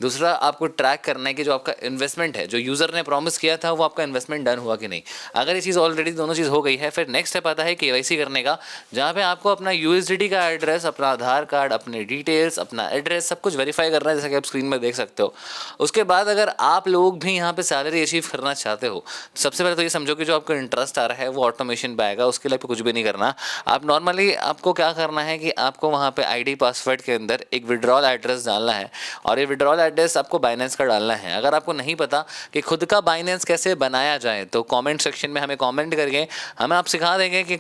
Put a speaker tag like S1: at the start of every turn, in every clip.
S1: दूसरा आपको ट्रैक करना है कि जो आपका इन्वेस्टमेंट है, जो यूज़र ने प्रॉमिस किया था, वो आपका इन्वेस्टमेंट डन हुआ कि नहीं। अगर ये चीज़ ऑलरेडी दोनों चीज़ हो गई है, फिर नेक्स्ट स्टेप आता है केवाईसी करने का, जहाँ पे आपको अपना यूएसडीटी का एड्रेस, अपना आधार कार्ड, अपने डिटेल्स, अपना एड्रेस सब कुछ वेरीफाई करना है, जैसा कि आप स्क्रीन में देख सकते हो। उसके बाद अगर आप लोग भी यहाँ पे सैलरी अचीव करना चाहते हो, सबसे पहले तो ये समझो कि जो आपको इंटरेस्ट आ रहा है वो ऑटोमेशन पे आएगा, उसके लिए आपको कुछ भी नहीं करना। आप नॉर्मली आपको क्या करना है कि आपको वहाँ पे आईडी पासवर्ड के अंदर एक विड्रॉल एड्रेस डालना है, और ये विड्रॉल एड्रेस आपको बाइनेंस का डालना है। अगर आपको नहीं पता कि खुद का बाइनेंस कैसे बनाया जाए, तो कमेंट सेक्शन में हमें कमेंट करके हमें आप सिखा देंगे कि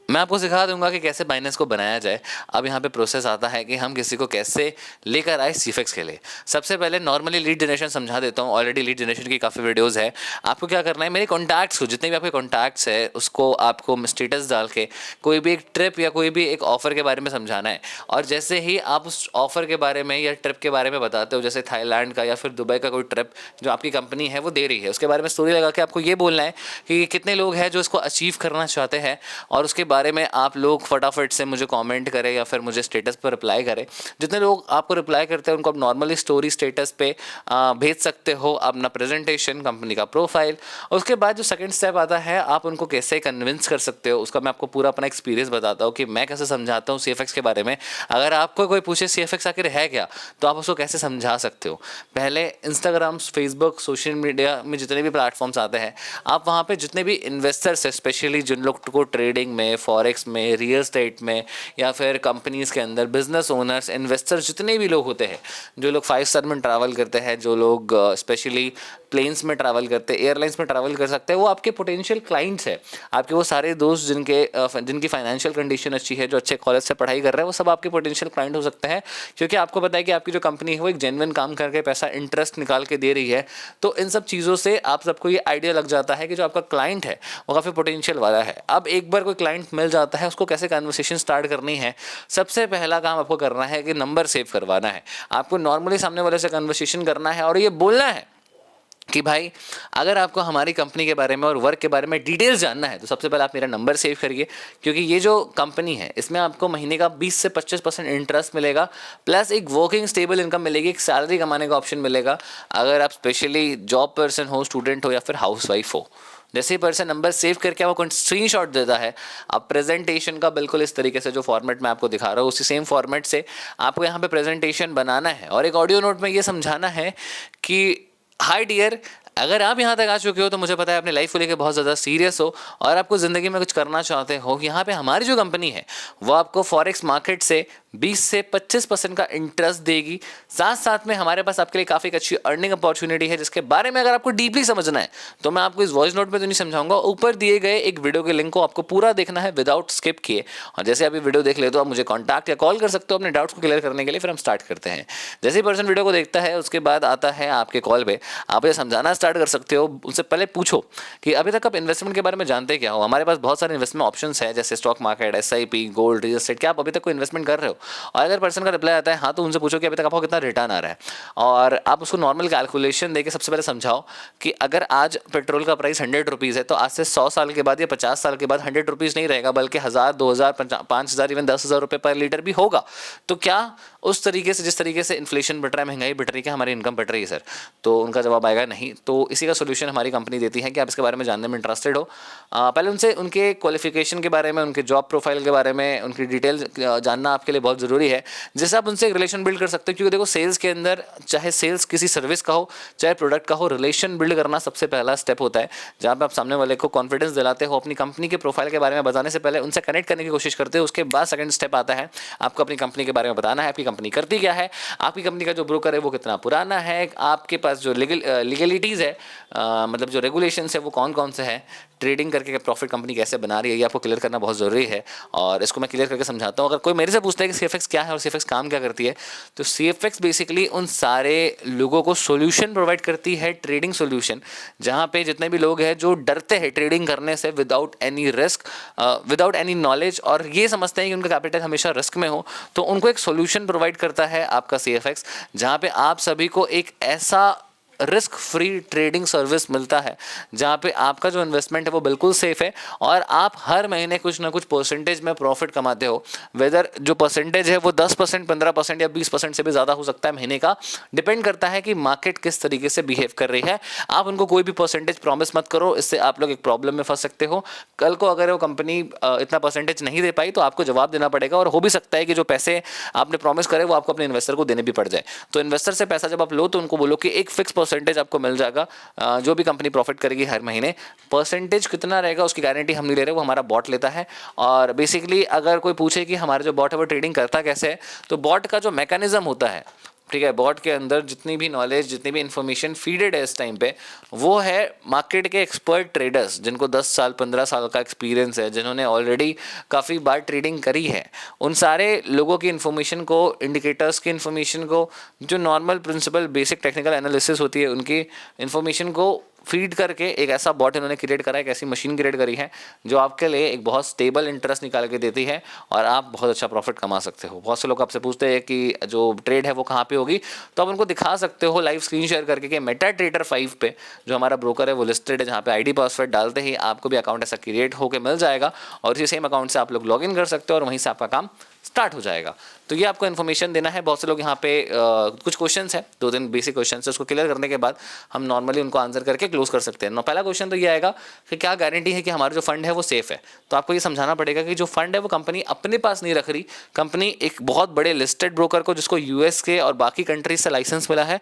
S1: मैं आपको सिखा दूंगा कि कैसे बाइनेंस को बनाया जाए। अब यहाँ पे प्रोसेस आता है कि हम किसी को कैसे लेकर आए सीफेक्स के लिए। सबसे पहले नॉर्मली लीड जनरेशन समझा देता हूँ, ऑलरेडी लीड जनरेशन की काफ़ी वीडियोस है। आपको क्या करना है, मेरे कॉन्टैक्ट्स को, जितने भी आपके कॉन्टैक्ट्स है, उसको आपको स्टेटस डाल के कोई भी एक ट्रिप या कोई भी एक ऑफर के बारे में समझाना है। और जैसे ही आप उस ऑफर के बारे में या ट्रिप के बारे में बताते हो, जैसे थाईलैंड का या फिर दुबई का कोई ट्रिप जो आपकी कंपनी है वो दे रही है, उसके बारे में स्टोरी लगा के आपको ये बोलना है कि कितने लोग हैं जो इसको अचीव करना चाहते हैं, और उसके बारे में आप लोग फटाफट से मुझे कमेंट करें या फिर मुझे स्टेटस पर रिप्लाई करें। जितने लोग आपको रिप्लाई करते हैं उनको आप नॉर्मली स्टोरी स्टेटस पे भेज सकते हो अपना प्रेजेंटेशन, कंपनी का प्रोफाइल। उसके बाद जो सेकंड स्टेप आता है, आप उनको कैसे कन्विंस कर सकते हो, उसका मैं आपको पूरा अपना एक्सपीरियंस बताता हूँ कि मैं कैसे समझाता हूँ सीएफएक्स के बारे में। अगर आपको कोई पूछे सीएफएक्स आखिर है क्या, तो आप उसको कैसे समझा सकते हो। पहले इंस्टाग्राम, फेसबुक, सोशल मीडिया में जितने भी प्लेटफॉर्म्स आते हैं, आप वहाँ पे जितने भी इन्वेस्टर्स है, स्पेशली जिन लोग को ट्रेडिंग में, फॉरेक्स में, रियल स्टेट में या फिर कंपनीज़ के अंदर बिजनेस ओनर्स, इन्वेस्टर्स, जितने भी लोग होते हैं, जो लोग 5 स्टार में ट्रैवल करते हैं, जो लोग स्पेशली प्लेन्स में ट्रैवल करते हैं, एयरलाइंस में ट्रैवल कर सकते हैं, वो आपके पोटेंशियल क्लाइंट्स है। आपके वो सारे दोस्त जिनकी फाइनेंशियल कंडीशन अच्छी है, जो अच्छे कॉलेज से पढ़ाई कर रहे हैं, वो सब आपके पोटेंशियल क्लाइंट हो सकते हैं, क्योंकि आपको पता है कि आपकी जो कंपनी है वो एक जेन्युइन काम करके पैसा इंटरेस्ट निकाल के दे रही है। तो इन सब चीज़ों से आप सबको ये आइडिया लग जाता है कि जो आपका क्लाइंट है वो काफ़ी पोटेंशियल वाला है। अब एक बार कोई क्लाइंट मिल जाता है, उसको कैसे कन्वर्सेशन स्टार्ट करनी है, सबसे पहला काम आपको करना है कि नंबर सेव करवाना है। आपको नॉर्मली सामने वाले से कन्वर्सेशन करना है और ये बोलना है कि भाई, अगर आपको हमारी कंपनी के बारे में और वर्क के बारे में डिटेल्स जानना है, तो सबसे पहले आप मेरा नंबर सेव करिए, क्योंकि ये जो कंपनी है इसमें आपको महीने का 20 से 25% इंटरेस्ट मिलेगा, प्लस एक वर्किंग स्टेबल इनकम मिलेगी, एक सैलरी कमाने का ऑप्शन मिलेगा। अगर आप स्पेशली जॉब पर्सन हो, स्टूडेंट हो या फिर हाउस वाइफ हो, जैसे ही पर्सन नंबर सेव करके आपको स्क्रीनशॉट देता है, आप प्रेजेंटेशन का बिल्कुल इस तरीके से जो फॉर्मेट मैं आपको दिखा रहा हूँ, उसी सेम फॉर्मेट से आपको यहाँ पे प्रेजेंटेशन बनाना है और एक ऑडियो नोट में ये समझाना है कि हाय डियर, अगर आप यहाँ तक आ चुके हो तो मुझे पता है अपनी लाइफ को लेकर बहुत ज़्यादा सीरियस हो और आपको ज़िंदगी में कुछ करना चाहते हो। यहाँ पे हमारी जो कंपनी है वो आपको फॉरेक्स मार्केट से 20 से 25% का इंटरेस्ट देगी। साथ साथ में हमारे पास आपके लिए काफ़ी अच्छी अर्निंग अपॉर्चुनिटी है, जिसके बारे में अगर आपको डीपली समझना है तो मैं आपको इस वॉइस नोट में तो नहीं समझाऊंगा, ऊपर दिए गए एक वीडियो के लिंक को आपको पूरा देखना है विदाउट स्किप किए। और जैसे अभी वीडियो देख ले तो आप मुझे कॉन्टैक्ट या कॉल कर सकते हो अपने डाउट्स को क्लियर करने के लिए। फिर हम स्टार्ट करते हैं। जैसे ही पर्सन वीडियो को देखता है उसके बाद आता है आपके कॉल पे, आप ये समझाना स्टार्ट कर सकते हो। उनसे पहले पूछो कि अभी तक आप इन्वेस्टमेंट के बारे में जानते क्या हो। हमारे पास बहुत सारे इन्वेस्टमेंट ऑप्शंस है, जैसे stock market, SIP, gold, real estate. क्या आप अभी तक कोई इन्वेस्टमेंट कर रहे हो? और अगर पर्सन का रिप्लाई आता है हाँ, तो उनसे पूछो कि अभी तक आपको कितना रिटर्न आ रहा है। और आप उसको नॉर्मल कैलकुलेशन देके सबसे पहले समझाओ कि अगर आज पेट्रोल का प्राइस 100 रुपीज़ है, तो आज से 100 साल के बाद या 50 साल के बाद 100 रुपीज़ नहीं रहेगा, बल्कि 1000, 2000, 5000, इवन 10,000 रुपये पर लीटर भी होगा। तो क्या उस तरीके से, जिस तरीके से इन्फ्लेशन बढ़ रहा है, महंगाई बढ़ रही है, हमारी इनकम बढ़ रही है सर? तो उनका जवाब आएगा नहीं। तो इसी का सोल्यूशन हमारी कंपनी देती है कि आप इसके बारे में जानने में इंटरेस्टेड हो। पहले उनसे उनके क्वालिफिकेशन के बारे में, उनके जॉब प्रोफाइल के बारे में, उनकी डिटेल जानना आपके लिए बहुत ज़रूरी है, जिससे आप उनसे एक रिलेशन बिल्ड कर सकते हो। क्योंकि देखो, सेल्स के अंदर, चाहे सेल्स किसी सर्विस का हो चाहे प्रोडक्ट का हो, रिलेशन बिल्ड करना सबसे पहला स्टेप होता है, जहाँ पे आप सामने वाले को कॉन्फिडेंस दिलाते हो, अपनी कंपनी के प्रोफाइल के बारे में बताने से पहले उनसे कनेक्ट करने की कोशिश करते हो। उसके बाद सेकंड स्टेप आता है, आपको अपनी कंपनी के बारे में बताना है, आपकी कंपनी करती क्या है, आपकी कंपनी का जो ब्रोकर है वो कितना पुराना है, आपके पास जो लीगलिटीज़ है, मतलब जो रेगुलेशंस है वो कौन कौन से हैं, ट्रेडिंग करके प्रॉफिट कंपनी कैसे बना रही है, ये आपको क्लियर करना बहुत ज़रूरी है। और इसको मैं क्लियर करके समझाता हूँ। अगर कोई मेरे से पूछता है कि सीएफएक्स क्या है और सीएफएक्स काम क्या करती है, तो सीएफएक्स बेसिकली उन सारे लोगों को सोल्यूशन प्रोवाइड करती है, ट्रेडिंग सोल्यूशन, जहाँ पे जितने भी लोग हैं जो डरते हैं ट्रेडिंग करने से without any risk, without any knowledge, और ये समझते हैं कि उनका कैपिटल हमेशा रिस्क में हो, तो उनको एक सोल्यूशन प्रोवाइड करता है आपका सीएफएक्स, जहाँ पे आप सभी को एक ऐसा रिस्क फ्री ट्रेडिंग सर्विस मिलता है, जहाँ पे आपका जो इन्वेस्टमेंट है वो बिल्कुल सेफ है और आप हर महीने कुछ ना कुछ परसेंटेज में प्रॉफिट कमाते हो। वेदर जो परसेंटेज है वो 10%, 15% या 20% से भी ज़्यादा हो सकता है महीने का, डिपेंड करता है कि मार्केट किस तरीके से बिहेव कर रही है। आप उनको कोई भी परसेंटेज प्रॉमिस मत करो, इससे आप लोग एक प्रॉब्लम में फंस सकते हो। कल को अगर वो कंपनी इतना परसेंटेज नहीं दे पाई तो आपको जवाब देना पड़ेगा, और हो भी सकता है कि जो पैसे आपने प्रॉमिस करे वो आपको अपने इन्वेस्टर को देने भी पड़ जाए। तो इन्वेस्टर से पैसा जब आप लो तो उनको बोलो कि एक फिक्स परसेंटेज आपको मिल जाएगा, जो भी कंपनी प्रॉफिट करेगी हर महीने। परसेंटेज कितना रहेगा उसकी गारंटी हम नहीं ले रहे, वो हमारा बॉट लेता है। और बेसिकली अगर कोई पूछे कि हमारा जो बॉट है वो ट्रेडिंग करता कैसे है, तो बॉट का जो मैकेनिज्म होता है, ठीक है, बॉट के अंदर जितनी भी नॉलेज, जितनी भी इन्फॉर्मेशन फीडेड है इस टाइम पे, वो है मार्केट के एक्सपर्ट ट्रेडर्स जिनको 10 साल 15 साल का एक्सपीरियंस है, जिन्होंने ऑलरेडी काफ़ी बार ट्रेडिंग करी है। उन सारे लोगों की इन्फॉर्मेशन को, इंडिकेटर्स की इन्फॉर्मेशन को, जो normal principal basic technical analysis होती है उनकी इन्फॉर्मेशन को फीड करके एक ऐसा बॉट इन्होंने क्रिएट करा है, एक ऐसी मशीन क्रिएट करी है जो आपके लिए एक बहुत स्टेबल इंटरेस्ट निकाल के देती है और आप बहुत अच्छा प्रॉफिट कमा सकते हो। बहुत से लोग आपसे पूछते हैं कि जो ट्रेड है वो कहाँ पे होगी, तो आप उनको दिखा सकते हो लाइव स्क्रीन शेयर करके कि मेटा ट्रेडर 5 पे जो हमारा ब्रोकर है वो लिस्टेड है, जहाँ पे आईडी पासवर्ड डालते ही आपको भी अकाउंट ऐसा क्रिएट होकर मिल जाएगा और इसी सेम अकाउंट से आप लोग लॉग इन कर सकते हो और वहीं से आपका काम स्टार्ट हो जाएगा। तो ये आपको इन्फॉर्मेशन देना है। बहुत से लोग यहाँ पे कुछ क्वेश्चंस हैं, 2-3 बेसिक क्वेश्चंस है, उसको क्लियर करने के बाद हम नॉर्मली उनको आंसर करके क्लोज कर सकते हैं। पहला क्वेश्चन तो ये आएगा कि क्या गारंटी है कि हमारा जो फंड है वो सेफ है। तो आपको ये समझाना पड़ेगा कि जो फंड है वो कंपनी अपने पास नहीं रख रही, कंपनी एक बहुत बड़े लिस्टेड ब्रोकर को, जिसको यूएस के और बाकी कंट्रीज से लाइसेंस मिला है,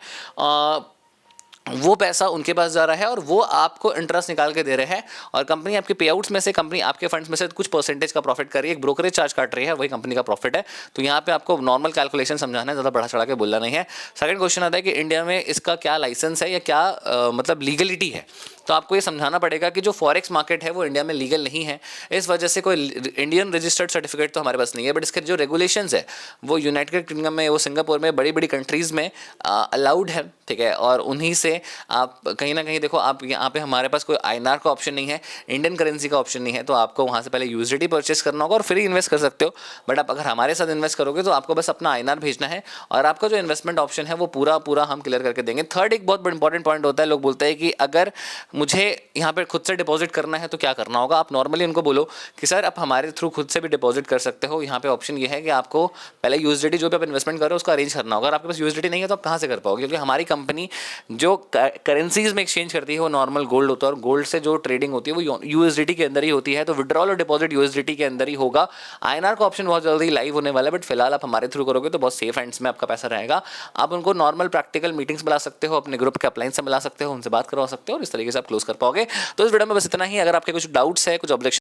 S1: वो पैसा उनके पास जा रहा है और वो आपको इंटरेस्ट निकाल के दे रहे हैं, और कंपनी आपके पे आउट्स में से, कंपनी आपके फंड्स में से कुछ परसेंटेज का प्रॉफिट कर रही है, एक ब्रोकरेज चार्ज काट रही है, वही कंपनी का प्रॉफिट है। तो यहाँ पे आपको नॉर्मल कैलकुलेशन समझाना है, ज़्यादा बढ़ा चढ़ा के बोलना नहीं है। सेकंड क्वेश्चन आता है कि इंडिया में इसका क्या लाइसेंस है या क्या मतलब लीगलिटी है। तो आपको ये समझाना पड़ेगा कि जो फॉरेक्स मार्केट है वो इंडिया में लीगल नहीं है, इस वजह से कोई इंडियन रजिस्टर्ड सर्टिफिकेट तो हमारे पास नहीं है, बट इसके जो रेगुलेशंस है वो यूनाइटेड किंगडम में, वो सिंगापुर में, बड़ी बड़ी कंट्रीज़ में अलाउड है, ठीक है। और उन्हीं से आप कहीं ना कहीं देखो, आप यहाँ पे हमारे पास कोई आईएनआर का ऑप्शन नहीं है, इंडियन करेंसी का ऑप्शन नहीं है, तो आपको वहाँ से पहले यूएसडीटी परचेस करना होगा और फिर इन्वेस्ट कर सकते हो। बट आप अगर हमारे साथ इन्वेस्ट करोगे तो आपको बस अपना आईएनआर भेजना है और आपका जो इन्वेस्टमेंट ऑप्शन है वो पूरा हम क्लियर करके देंगे। थर्ड एक बहुत इंपॉर्टेंट पॉइंट होता है, लोग बोलते हैं कि अगर मुझे यहाँ पर खुद से डिपॉजिट करना है तो क्या करना होगा। आप नॉर्मली उनको बोलो कि सर आप हमारे थ्रू खुद से भी डिपॉजिट कर सकते हो। यहाँ पे ऑप्शन ये है कि आपको पहले यूएसडीटी जो भी आप इन्वेस्टमेंट कर रहे हो उसका अरेंज करना होगा। अगर आपके पास यूएसडीटी नहीं है तो आप कहाँ से कर पाओगे, क्योंकि हमारी कंपनी जो करेंसीज में एक्सचेंज करती है वो नॉर्मल गोल्ड होता है, और गोल्ड से जो ट्रेडिंग होती है वो यूएसडीटी के अंदर ही होती है। तो विड्रॉल और डिपॉजिट यूएसडीटी के अंदर ही होगा। आईएनआर का ऑप्शन बहुत जल्दी लाइव होने वाला है, बट फिलहाल आप हमारे थ्रू करोगे तो बहुत सेफ हैंड्स में आपका पैसा रहेगा। आप उनको नॉर्मल प्रैक्टिकल मीटिंग्स बुला सकते हो, अपने ग्रुप के अपलाइन से मिला सकते हो, उनसे बात करवा सकते हो और इस तरीके से आप क्लोज कर पाओगे। तो इस वीडियो में बस इतना ही। अगर आपके कुछ डाउट्स है, कुछ ऑब्जेक्शन